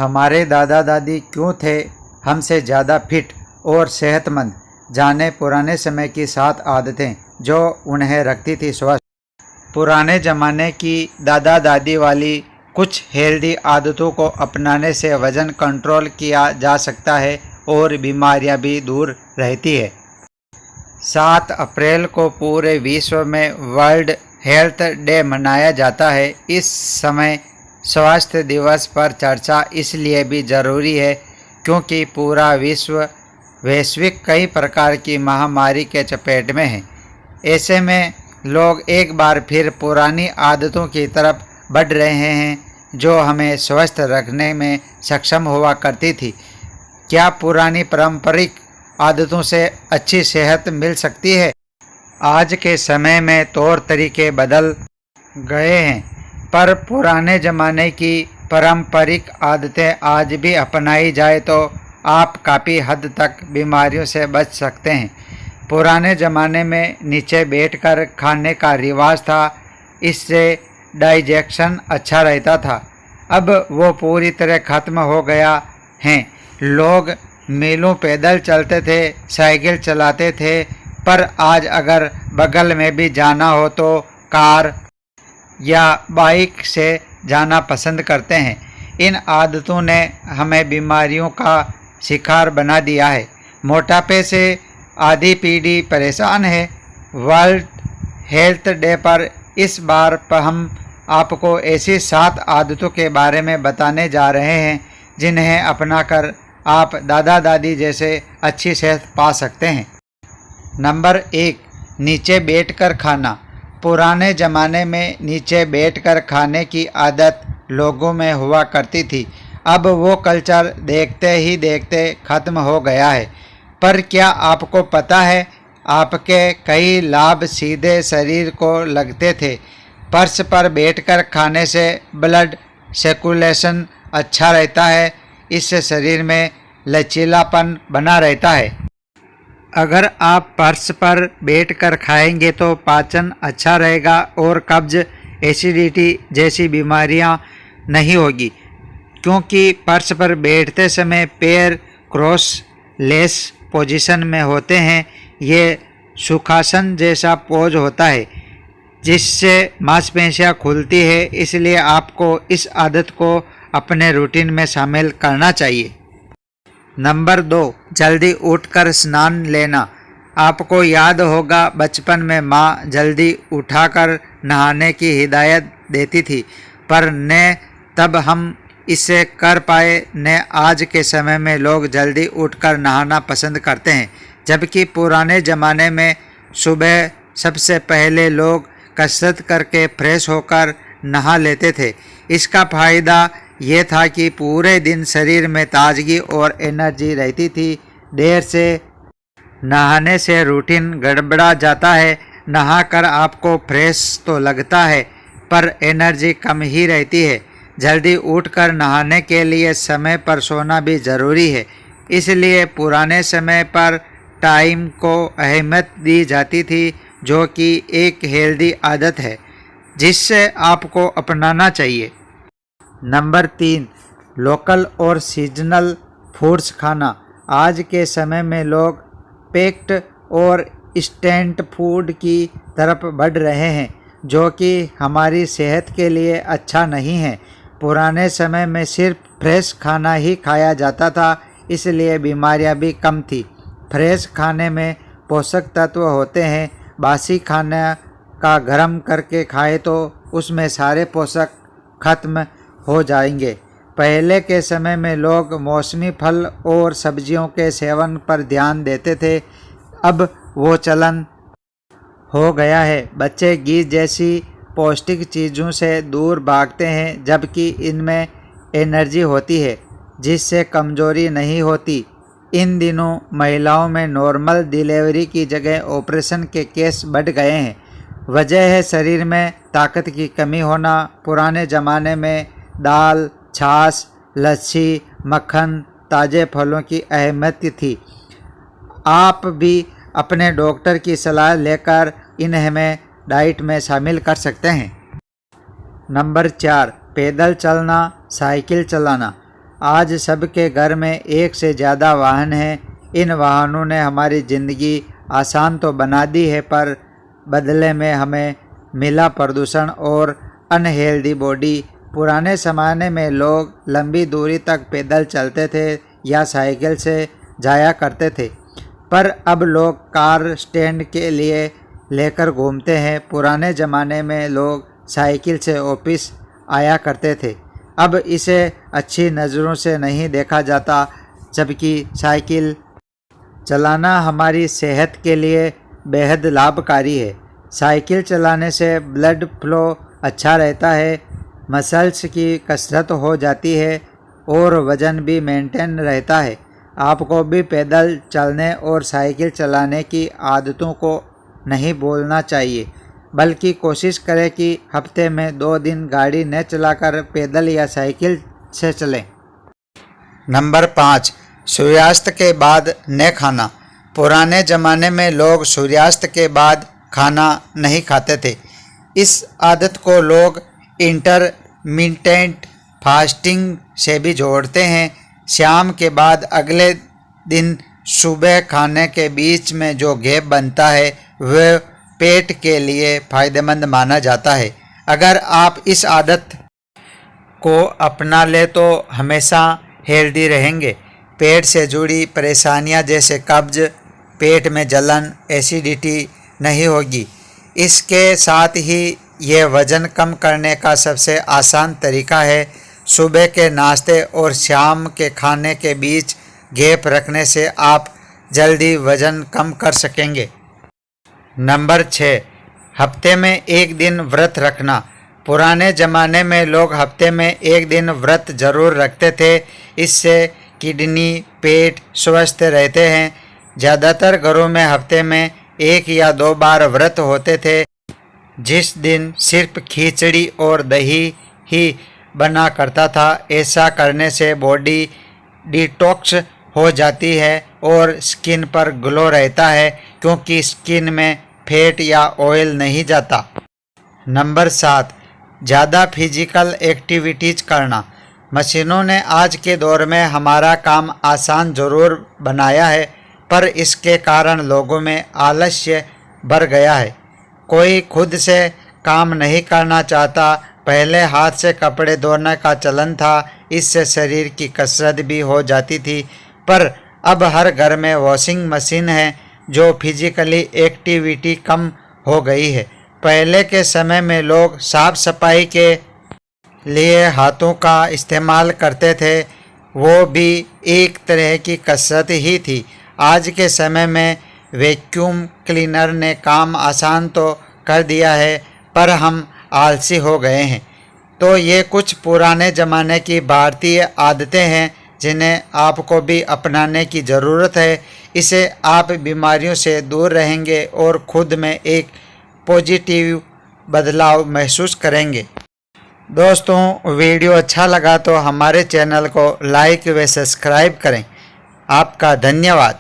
हमारे दादा दादी क्यों थे हमसे ज़्यादा फिट और सेहतमंद? जाने पुराने समय की 7 आदतें जो उन्हें रखती थी स्वस्थ। पुराने ज़माने की दादा दादी वाली कुछ हेल्दी आदतों को अपनाने से वज़न कंट्रोल किया जा सकता है और बीमारियां भी दूर रहती है। 7 अप्रैल को पूरे विश्व में वर्ल्ड हेल्थ डे मनाया जाता है। इस समय स्वास्थ्य दिवस पर चर्चा इसलिए भी ज़रूरी है क्योंकि पूरा विश्व वैश्विक कई प्रकार की महामारी के चपेट में है। ऐसे में लोग एक बार फिर पुरानी आदतों की तरफ बढ़ रहे हैं जो हमें स्वस्थ रखने में सक्षम हुआ करती थी। क्या पुरानी पारंपरिक आदतों से अच्छी सेहत मिल सकती है? आज के समय में तौर तरीके बदल गए हैं, पर पुराने ज़माने की पारंपरिक आदतें आज भी अपनाई जाए तो आप काफ़ी हद तक बीमारियों से बच सकते हैं। पुराने ज़माने में नीचे बैठकर खाने का रिवाज था, इससे डाइजेशन अच्छा रहता था। अब वो पूरी तरह ख़त्म हो गया है। लोग मीलों पैदल चलते थे, साइकिल चलाते थे, पर आज अगर बगल में भी जाना हो तो कार या बाइक से जाना पसंद करते हैं। इन आदतों ने हमें बीमारियों का शिकार बना दिया है। मोटापे से आधी पीढ़ी परेशान है। वर्ल्ड हेल्थ डे पर इस बार हम आपको ऐसी 7 आदतों के बारे में बताने जा रहे हैं जिन्हें अपनाकर आप दादा दादी जैसे अच्छी सेहत पा सकते हैं। नंबर 1, नीचे बैठकर खाना। पुराने ज़माने में नीचे बैठकर खाने की आदत लोगों में हुआ करती थी। अब वो कल्चर देखते ही देखते ख़त्म हो गया है। पर क्या आपको पता है, आपके कई लाभ सीधे शरीर को लगते थे। फर्श पर बैठकर खाने से ब्लड सर्कुलेशन अच्छा रहता है, इससे शरीर में लचीलापन बना रहता है। अगर आप फर्श पर बैठकर खाएंगे तो पाचन अच्छा रहेगा और कब्ज, एसिडिटी जैसी बीमारियां नहीं होगी, क्योंकि फर्श पर बैठते समय पैर क्रॉस लेस पोजीशन में होते हैं। ये सुखासन जैसा पोज होता है जिससे मांसपेशियां खुलती है, इसलिए आपको इस आदत को अपने रूटीन में शामिल करना चाहिए। नंबर 2, जल्दी उठकर स्नान लेना। आपको याद होगा बचपन में माँ जल्दी उठाकर नहाने की हिदायत देती थी, पर न तब हम इसे कर पाए न आज के समय में लोग जल्दी उठकर नहाना पसंद करते हैं। जबकि पुराने ज़माने में सुबह सबसे पहले लोग कसरत करके फ्रेश होकर नहा लेते थे। इसका फ़ायदा ये था कि पूरे दिन शरीर में ताजगी और एनर्जी रहती थी। देर से नहाने से रूटीन गड़बड़ा जाता है। नहाकर आपको फ्रेश तो लगता है पर एनर्जी कम ही रहती है। जल्दी उठकर नहाने के लिए समय पर सोना भी ज़रूरी है, इसलिए पुराने समय पर टाइम को अहमियत दी जाती थी, जो कि एक हेल्दी आदत है जिससे आपको अपनाना चाहिए। नंबर 3, लोकल और सीजनल फूड्स खाना। आज के समय में लोग पैक्ड और इंस्टेंट फूड की तरफ बढ़ रहे हैं, जो कि हमारी सेहत के लिए अच्छा नहीं है। पुराने समय में सिर्फ फ्रेश खाना ही खाया जाता था, इसलिए बीमारियां भी कम थी। फ्रेश खाने में पोषक तत्व होते हैं। बासी खाना का गर्म करके खाए तो उसमें सारे पोषक खत्म हो जाएंगे। पहले के समय में लोग मौसमी फल और सब्जियों के सेवन पर ध्यान देते थे, अब वो चलन हो गया है। बच्चे घी जैसी पौष्टिक चीज़ों से दूर भागते हैं, जबकि इनमें एनर्जी होती है जिससे कमजोरी नहीं होती। इन दिनों महिलाओं में नॉर्मल डिलीवरी की जगह ऑपरेशन के केस बढ़ गए हैं। वजह है शरीर में ताकत की कमी होना। पुराने ज़माने में दाल, छाछ, लस्सी, मक्खन, ताज़े फलों की अहमियत थी। आप भी अपने डॉक्टर की सलाह लेकर इन्हें डाइट में शामिल कर सकते हैं। नंबर 4, पैदल चलना, साइकिल चलाना। आज सबके घर में एक से ज़्यादा वाहन हैं। इन वाहनों ने हमारी ज़िंदगी आसान तो बना दी है, पर बदले में हमें मिला प्रदूषण और अनहेल्दी बॉडी। पुराने ज़माने में लोग लंबी दूरी तक पैदल चलते थे या साइकिल से जाया करते थे, पर अब लोग कार स्टैंड के लिए लेकर घूमते हैं। पुराने ज़माने में लोग साइकिल से ऑफिस आया करते थे, अब इसे अच्छी नज़रों से नहीं देखा जाता, जबकि साइकिल चलाना हमारी सेहत के लिए बेहद लाभकारी है। साइकिल चलाने से ब्लड फ्लो अच्छा रहता है, मसल्स की कसरत हो जाती है और वज़न भी मेंटेन रहता है। आपको भी पैदल चलने और साइकिल चलाने की आदतों को नहीं भूलना चाहिए, बल्कि कोशिश करें कि हफ्ते में 2 दिन गाड़ी न चलाकर पैदल या साइकिल से चलें। नंबर 5, सूर्यास्त के बाद न खाना। पुराने ज़माने में लोग सूर्यास्त के बाद खाना नहीं खाते थे। इस आदत को लोग इंटरमिटेंट फास्टिंग से भी जोड़ते हैं। शाम के बाद अगले दिन सुबह खाने के बीच में जो गैप बनता है वह पेट के लिए फ़ायदेमंद माना जाता है। अगर आप इस आदत को अपना ले तो हमेशा हेल्दी रहेंगे। पेट से जुड़ी परेशानियां जैसे कब्ज, पेट में जलन, एसिडिटी नहीं होगी। इसके साथ ही ये वज़न कम करने का सबसे आसान तरीका है। सुबह के नाश्ते और शाम के खाने के बीच गैप रखने से आप जल्दी वज़न कम कर सकेंगे। नंबर 6, हफ्ते में एक दिन व्रत रखना। पुराने ज़माने में लोग हफ्ते में एक दिन व्रत जरूर रखते थे। इससे किडनी, पेट स्वस्थ रहते हैं। ज़्यादातर घरों में हफ्ते में 1 या 2 बार व्रत होते थे, जिस दिन सिर्फ खिचड़ी और दही ही बना करता था। ऐसा करने से बॉडी डिटॉक्स हो जाती है और स्किन पर ग्लो रहता है, क्योंकि स्किन में फैट या ऑयल नहीं जाता। नंबर 7, ज़्यादा फिजिकल एक्टिविटीज़ करना। मशीनों ने आज के दौर में हमारा काम आसान ज़रूर बनाया है, पर इसके कारण लोगों में आलस्य बढ़ गया है। कोई खुद से काम नहीं करना चाहता। पहले हाथ से कपड़े धोने का चलन था, इससे शरीर की कसरत भी हो जाती थी, पर अब हर घर में वॉशिंग मशीन है, जो फिजिकली एक्टिविटी कम हो गई है। पहले के समय में लोग साफ सफाई के लिए हाथों का इस्तेमाल करते थे, वो भी एक तरह की कसरत ही थी। आज के समय में वैक्यूम क्लीनर ने काम आसान तो कर दिया है, पर हम आलसी हो गए हैं। तो ये कुछ पुराने ज़माने की भारतीय आदतें हैं, जिन्हें आपको भी अपनाने की ज़रूरत है। इससे आप बीमारियों से दूर रहेंगे और खुद में एक पॉजिटिव बदलाव महसूस करेंगे। दोस्तों, वीडियो अच्छा लगा तो हमारे चैनल को लाइक व सब्सक्राइब करें। आपका धन्यवाद।